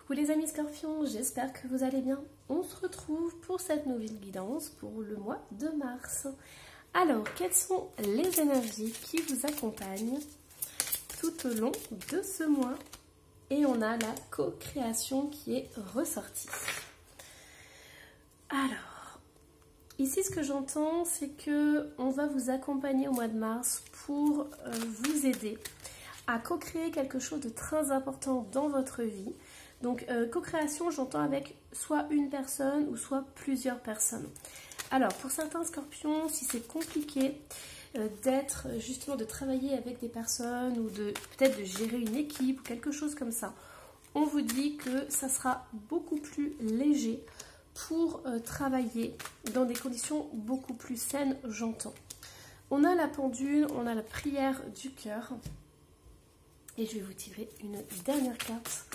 Coucou les amis scorpions, j'espère que vous allez bien. On se retrouve pour cette nouvelle guidance pour le mois de mars. Alors, quelles sont les énergies qui vous accompagnent tout au long de ce mois? Et on a la co-création qui est ressortie. Alors, ici ce que j'entends, c'est que on va vous accompagner au mois de mars pour vous aider à co-créer quelque chose de très important dans votre vie. Donc, co-création, j'entends avec soit une personne ou soit plusieurs personnes. Alors, pour certains scorpions, si c'est compliqué d'être, justement, de travailler avec des personnes ou peut-être de gérer une équipe ou quelque chose comme ça, on vous dit que ça sera beaucoup plus léger pour travailler dans des conditions beaucoup plus saines, j'entends. On a la pendule, on a la prière du cœur. Et je vais vous tirer une dernière carte.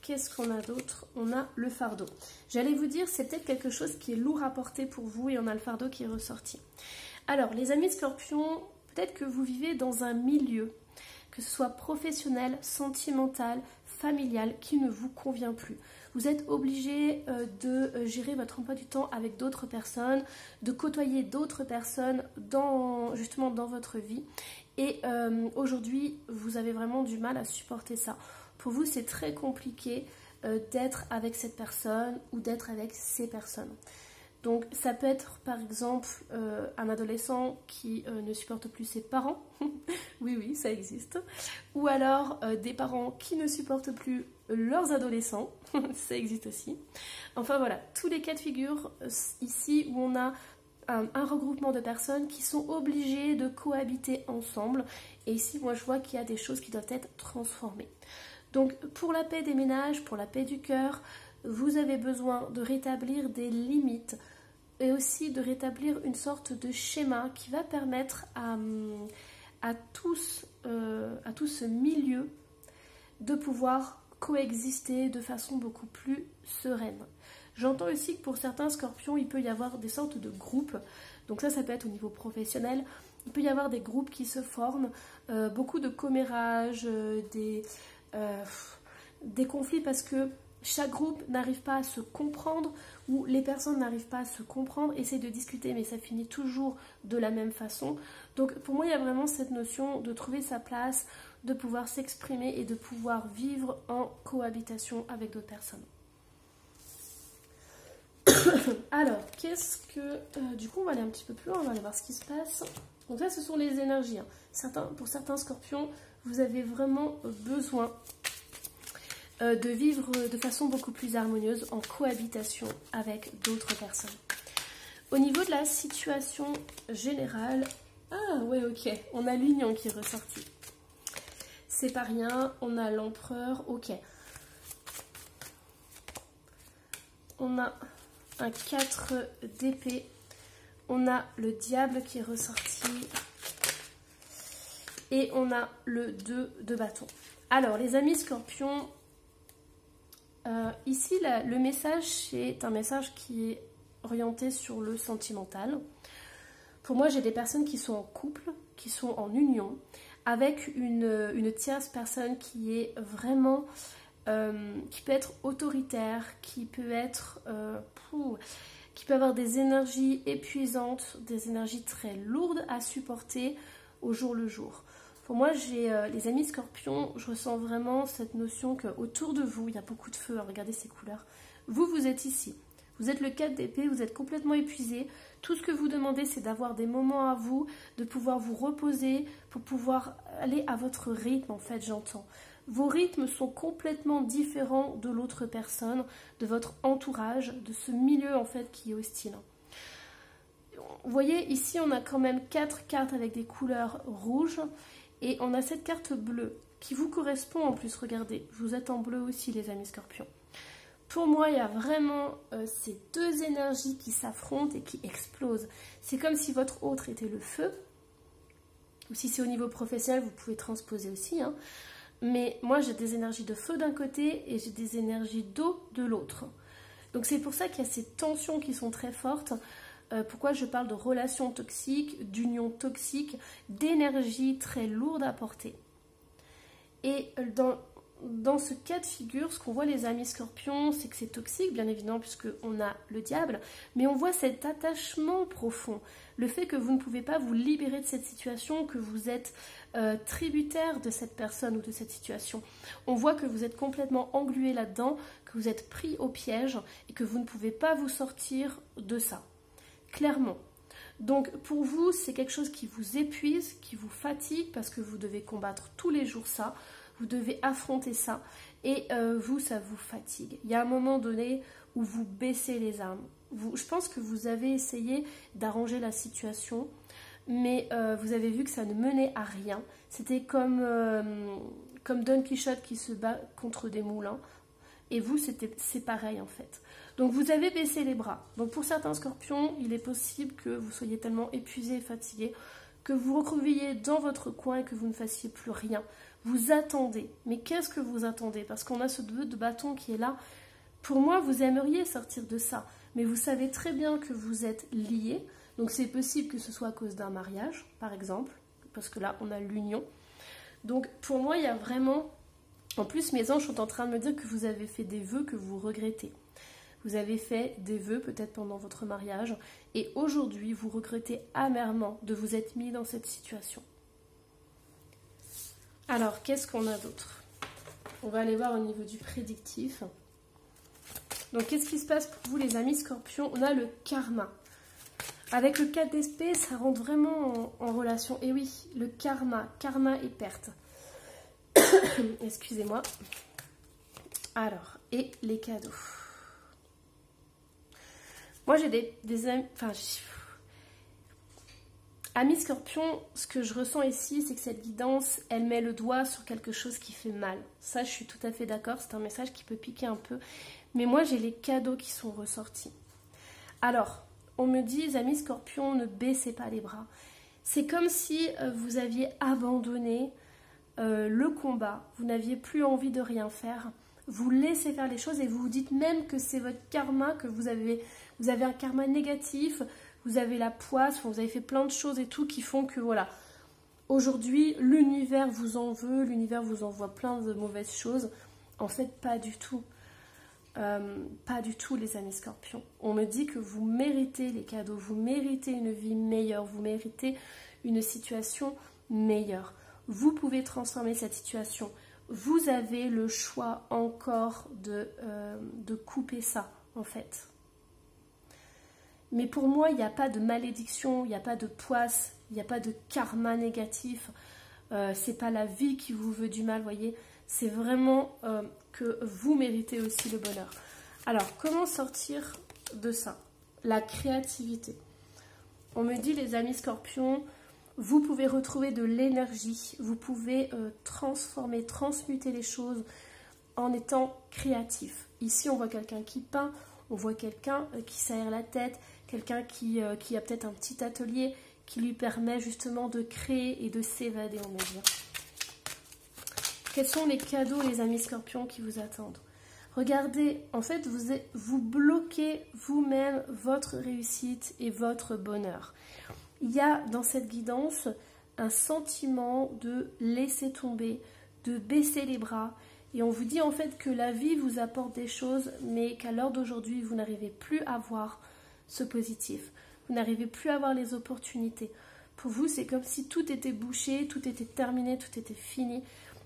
Qu'est-ce qu'on a d'autre? On a le fardeau. J'allais vous dire, c'est peut-être quelque chose qui est lourd à porter pour vous et on a le fardeau qui est ressorti. Alors, les amis scorpions, peut-être que vous vivez dans un milieu, que ce soit professionnel, sentimental, familial, qui ne vous convient plus. Vous êtes obligé de gérer votre emploi du temps avec d'autres personnes, de côtoyer d'autres personnes justement dans votre vie. Et aujourd'hui, vous avez vraiment du mal à supporter ça. Pour vous, c'est très compliqué d'être avec cette personne ou d'être avec ces personnes. Donc, ça peut être par exemple un adolescent qui ne supporte plus ses parents. Oui, oui, ça existe. Ou alors des parents qui ne supportent plus leurs adolescents. Ça existe aussi. Enfin voilà, tous les cas de figure ici où on a un regroupement de personnes qui sont obligées de cohabiter ensemble. Et ici, moi, je vois qu'il y a des choses qui doivent être transformées. Donc, pour la paix des ménages, pour la paix du cœur, vous avez besoin de rétablir des limites et aussi de rétablir une sorte de schéma qui va permettre à tout ce milieu de pouvoir coexister de façon beaucoup plus sereine. J'entends aussi que pour certains scorpions, il peut y avoir des sortes de groupes. Donc ça peut être au niveau professionnel. Il peut y avoir des groupes qui se forment, beaucoup de commérages, des conflits parce que chaque groupe n'arrive pas à se comprendre ou les personnes n'arrivent pas à se comprendre, essayent de discuter mais ça finit toujours de la même façon. Donc pour moi il y a vraiment cette notion de trouver sa place, de pouvoir s'exprimer et de pouvoir vivre en cohabitation avec d'autres personnes. Alors, qu'est-ce que... du coup, on va aller un petit peu plus loin, on va aller voir ce qui se passe. Donc là, ce sont les énergies. Pour certains scorpions, vous avez vraiment besoin de vivre de façon beaucoup plus harmonieuse en cohabitation avec d'autres personnes. Au niveau de la situation générale... Ah, ouais, ok. On a l'union qui est ressortie. C'est pas rien. On a l'empereur. Ok. On a un 4 d'épée. On a le diable qui est ressorti. Et on a le 2 de bâton. Alors, les amis scorpions, ici, le message, c'est un message qui est orienté sur le sentimental. Pour moi, j'ai des personnes qui sont en couple, qui sont en union, avec une tierce personne qui est vraiment... qui peut être autoritaire, qui peut avoir des énergies épuisantes, des énergies très lourdes à supporter au jour le jour. Pour moi, les amis scorpions, je ressens vraiment cette notion qu'autour de vous, il y a beaucoup de feu. Regardez ces couleurs. Vous êtes ici. Vous êtes le 4 d'épée, vous êtes complètement épuisé. Tout ce que vous demandez, c'est d'avoir des moments à vous, de pouvoir vous reposer, pour pouvoir aller à votre rythme, en fait, j'entends. Vos rythmes sont complètement différents de l'autre personne, de votre entourage, de ce milieu, en fait, qui est hostile. Vous voyez, ici, on a quand même 4 cartes avec des couleurs rouges. Et on a cette carte bleue qui vous correspond en plus. Regardez, vous êtes en bleu aussi, les amis scorpions. Pour moi, il y a vraiment ces deux énergies qui s'affrontent et qui explosent. C'est comme si votre autre était le feu. Ou si c'est au niveau professionnel, vous pouvez transposer aussi. Hein. Mais moi, j'ai des énergies de feu d'un côté et j'ai des énergies d'eau de l'autre. Donc c'est pour ça qu'il y a ces tensions qui sont très fortes. Pourquoi je parle de relations toxiques, d'unions toxiques, d'énergie très lourde à porter. Et dans ce cas de figure, ce qu'on voit les amis scorpions, c'est que c'est toxique, bien évidemment, puisqu'on a le diable, mais on voit cet attachement profond, le fait que vous ne pouvez pas vous libérer de cette situation, que vous êtes tributaire de cette personne ou de cette situation. On voit que vous êtes complètement englué là-dedans, que vous êtes pris au piège et que vous ne pouvez pas vous sortir de ça, clairement. Donc pour vous, c'est quelque chose qui vous épuise, qui vous fatigue, parce que vous devez combattre tous les jours ça, vous devez affronter ça, et vous, ça vous fatigue. Il y a un moment donné où vous baissez les armes. Je pense que vous avez essayé d'arranger la situation, mais vous avez vu que ça ne menait à rien. C'était comme Don Quichotte qui se bat contre des moulins, et vous, c'est pareil en fait. Donc vous avez baissé les bras. Donc pour certains scorpions, il est possible que vous soyez tellement épuisé et fatigué que vous vous recroquevillez dans votre coin et que vous ne fassiez plus rien. Vous attendez. Mais qu'est-ce que vous attendez? Parce qu'on a ce 2 de bâton qui est là. Pour moi, vous aimeriez sortir de ça. Mais vous savez très bien que vous êtes liés. Donc c'est possible que ce soit à cause d'un mariage, par exemple. Parce que là, on a l'union. Donc pour moi, il y a vraiment... En plus, mes anges sont en train de me dire que vous avez fait des vœux que vous regrettez. Vous avez fait des vœux peut-être pendant votre mariage. Et aujourd'hui, vous regrettez amèrement de vous être mis dans cette situation. Alors, qu'est-ce qu'on a d'autre? On va aller voir au niveau du prédictif. Donc, qu'est-ce qui se passe pour vous, les amis scorpions? On a le karma. Avec le 4 d'épée, ça rentre vraiment en relation. Et oui, le karma et perte. Excusez-moi. Alors, et les cadeaux. Moi, j'ai des amis... Enfin, amis scorpions, ce que je ressens ici, c'est que cette guidance, elle met le doigt sur quelque chose qui fait mal. Ça, je suis tout à fait d'accord. C'est un message qui peut piquer un peu. Mais moi, j'ai les cadeaux qui sont ressortis. Alors, on me dit, amis scorpions, ne baissez pas les bras. C'est comme si vous aviez abandonné le combat. Vous n'aviez plus envie de rien faire. Vous laissez faire les choses et vous vous dites même que c'est votre karma, que vous avez un karma négatif, vous avez la poisse, vous avez fait plein de choses et tout qui font que voilà, aujourd'hui l'univers vous en veut, l'univers vous envoie plein de mauvaises choses. En fait, pas du tout. Pas du tout, les amis scorpions. On me dit que vous méritez les cadeaux, vous méritez une vie meilleure, vous méritez une situation meilleure. Vous pouvez transformer cette situation. Vous avez le choix encore de couper ça, en fait. Mais pour moi, il n'y a pas de malédiction, il n'y a pas de poisse, il n'y a pas de karma négatif. C'est pas la vie qui vous veut du mal, voyez. C'est vraiment que vous méritez aussi le bonheur. Alors, comment sortir de ça? La créativité. On me dit, les amis scorpions, vous pouvez retrouver de l'énergie, vous pouvez transformer, transmuter les choses en étant créatif. Ici, on voit quelqu'un qui peint, on voit quelqu'un qui s'aère la tête, quelqu'un qui a peut-être un petit atelier qui lui permet justement de créer et de s'évader, on va dire. Quels sont les cadeaux, les amis scorpions, qui vous attendent? Regardez, en fait, vous bloquez vous-même votre réussite et votre bonheur. Il y a dans cette guidance un sentiment de laisser tomber, de baisser les bras. Et on vous dit en fait que la vie vous apporte des choses, mais qu'à l'heure d'aujourd'hui, vous n'arrivez plus à voir ce positif. Vous n'arrivez plus à voir les opportunités. Pour vous, c'est comme si tout était bouché, tout était terminé, tout était fini.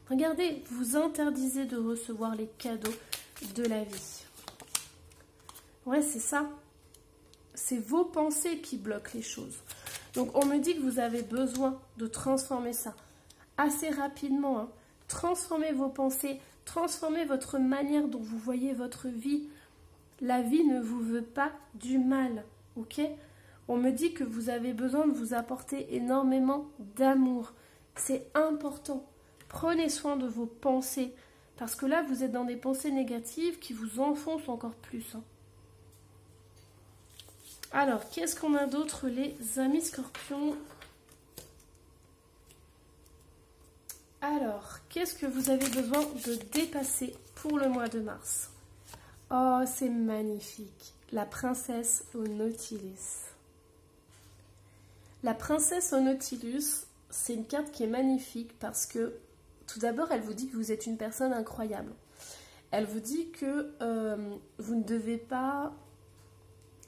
Regardez, vous interdisez de recevoir les cadeaux de la vie. Ouais, c'est ça. C'est vos pensées qui bloquent les choses. Donc, on me dit que vous avez besoin de transformer ça assez rapidement. Hein. Transformez vos pensées, transformez votre manière dont vous voyez votre vie. La vie ne vous veut pas du mal, ok? On me dit que vous avez besoin de vous apporter énormément d'amour. C'est important. Prenez soin de vos pensées, parce que là, vous êtes dans des pensées négatives qui vous enfoncent encore plus. Hein. Alors, qu'est-ce qu'on a d'autre, les amis scorpions? Alors, qu'est-ce que vous avez besoin de dépasser pour le mois de mars? Oh, c'est magnifique. La princesse au Nautilus. La princesse au Nautilus, c'est une carte qui est magnifique parce que Tout d'abord, elle vous dit que vous êtes une personne incroyable. Elle vous dit que vous ne devez pas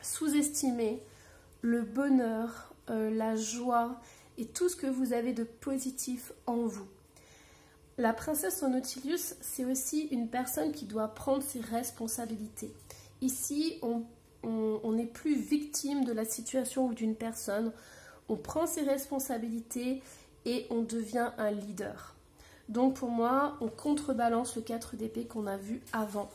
sous-estimer le bonheur, la joie et tout ce que vous avez de positif en vous. La princesse au Nautilus, c'est aussi une personne qui doit prendre ses responsabilités. Ici, on n'est plus victime de la situation ou d'une personne. On prend ses responsabilités et on devient un leader. Donc pour moi, on contrebalance le 4 d'épée qu'on a vu avant.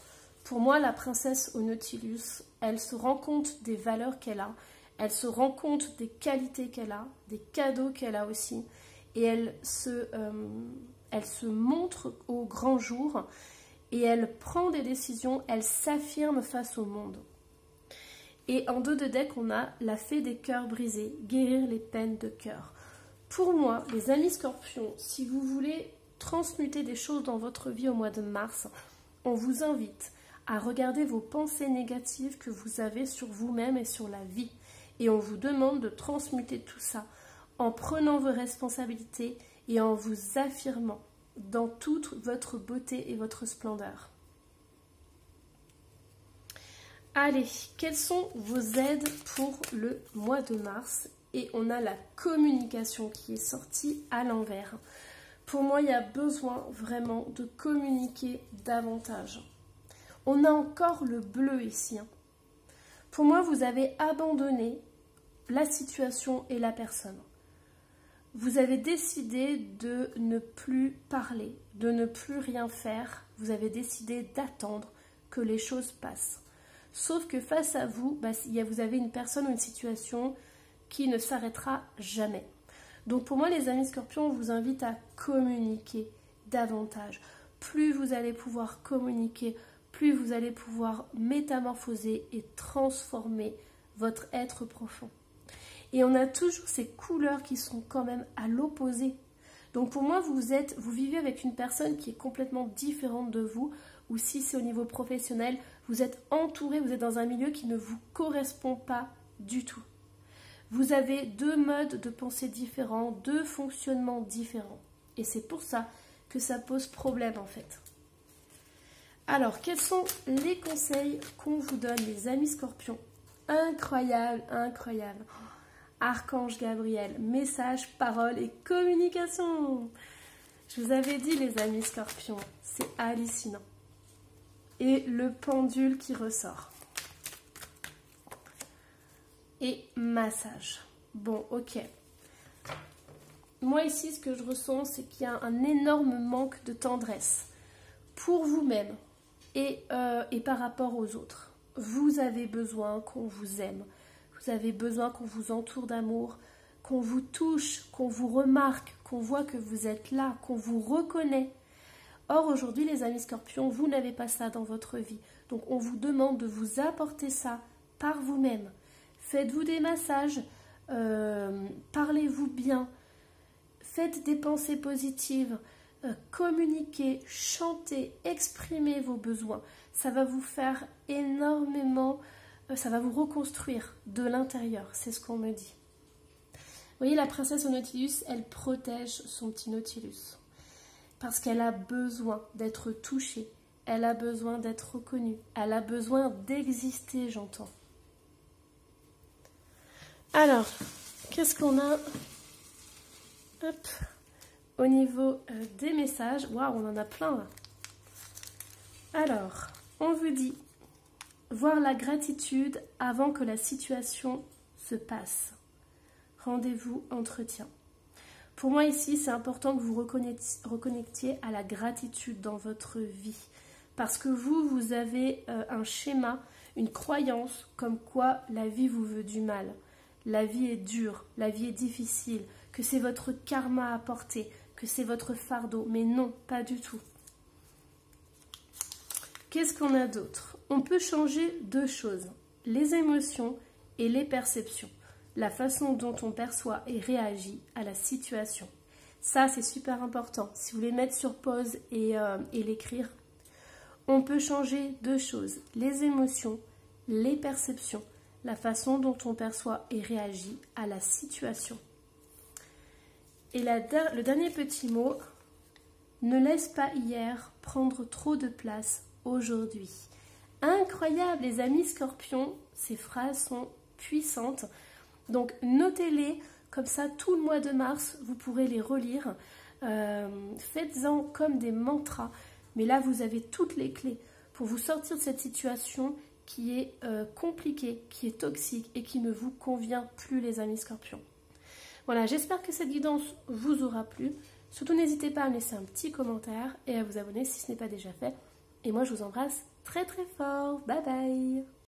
Pour moi, la princesse au Nautilus, elle se rend compte des valeurs qu'elle a. Elle se rend compte des qualités qu'elle a, des cadeaux qu'elle a aussi. Et elle se montre au grand jour et elle prend des décisions, elle s'affirme face au monde. Et en dos de deck, on a la fée des cœurs brisés, guérir les peines de cœur. Pour moi, les amis scorpions, si vous voulez transmuter des choses dans votre vie au mois de mars, on vous invite à regarder vos pensées négatives que vous avez sur vous-même et sur la vie. Et on vous demande de transmuter tout ça en prenant vos responsabilités et en vous affirmant dans toute votre beauté et votre splendeur. Allez, quelles sont vos aides pour le mois de mars? Et on a la communication qui est sortie à l'envers. Pour moi, il y a besoin vraiment de communiquer davantage. On a encore le bleu ici. Pour moi, vous avez abandonné la situation et la personne. Vous avez décidé de ne plus parler, de ne plus rien faire. Vous avez décidé d'attendre que les choses passent. Sauf que face à vous, vous avez une personne ou une situation qui ne s'arrêtera jamais. Donc pour moi, les amis scorpions, on vous invite à communiquer davantage. Plus vous allez pouvoir communiquer, plus vous allez pouvoir métamorphoser et transformer votre être profond. Et on a toujours ces couleurs qui sont quand même à l'opposé. Donc pour moi, vous vivez avec une personne qui est complètement différente de vous, ou si c'est au niveau professionnel, vous êtes entouré, vous êtes dans un milieu qui ne vous correspond pas du tout. Vous avez deux modes de pensée différents, deux fonctionnements différents. Et c'est pour ça que ça pose problème en fait. Alors, quels sont les conseils qu'on vous donne, les amis scorpions? Incroyable, incroyable. Archange Gabriel, message, parole et communication. Je vous avais dit, les amis scorpions, c'est hallucinant. Et le pendule qui ressort. Et massage. Bon, ok. Moi ici, ce que je ressens, c'est qu'il y a un énorme manque de tendresse pour vous-même et par rapport aux autres. Vous avez besoin qu'on vous aime. Vous avez besoin qu'on vous entoure d'amour, qu'on vous touche, qu'on vous remarque, qu'on voit que vous êtes là, qu'on vous reconnaît. Or, aujourd'hui, les amis scorpions, vous n'avez pas ça dans votre vie. Donc, on vous demande de vous apporter ça par vous-même. Faites-vous des massages, parlez-vous bien, faites des pensées positives, communiquez, chantez, exprimez vos besoins. Ça va vous faire énormément, ça va vous reconstruire de l'intérieur, c'est ce qu'on me dit. Vous voyez, la princesse au Nautilus, elle protège son petit Nautilus. Parce qu'elle a besoin d'être touchée, elle a besoin d'être reconnue, elle a besoin d'exister, j'entends. Alors, qu'est-ce qu'on a? Hop. Au niveau des messages, waouh, on en a plein là. Alors, on vous dit, voir la gratitude avant que la situation se passe. Rendez-vous entretien. Pour moi ici, c'est important que vous reconnectiez à la gratitude dans votre vie. Parce que vous avez un schéma, une croyance comme quoi la vie vous veut du mal. La vie est dure, la vie est difficile, que c'est votre karma à porter, que c'est votre fardeau. Mais non, pas du tout. Qu'est-ce qu'on a d'autre? On peut changer deux choses, les émotions et les perceptions. La façon dont on perçoit et réagit à la situation. Ça, c'est super important. Si vous voulez mettre sur pause et l'écrire, on peut changer deux choses, les émotions, les perceptions. La façon dont on perçoit et réagit à la situation. Et le dernier petit mot, Ne laisse pas hier prendre trop de place aujourd'hui. Incroyable les amis Scorpions, ces phrases sont puissantes. Donc notez-les, comme ça tout le mois de mars, vous pourrez les relire. Faites-en comme des mantras. Mais là, vous avez toutes les clés pour vous sortir de cette situation qui est compliquée, qui est toxique et qui ne vous convient plus les amis Scorpions. Voilà, j'espère que cette guidance vous aura plu. Surtout, n'hésitez pas à me laisser un petit commentaire et à vous abonner si ce n'est pas déjà fait. Et moi, je vous embrasse très très fort. Bye bye!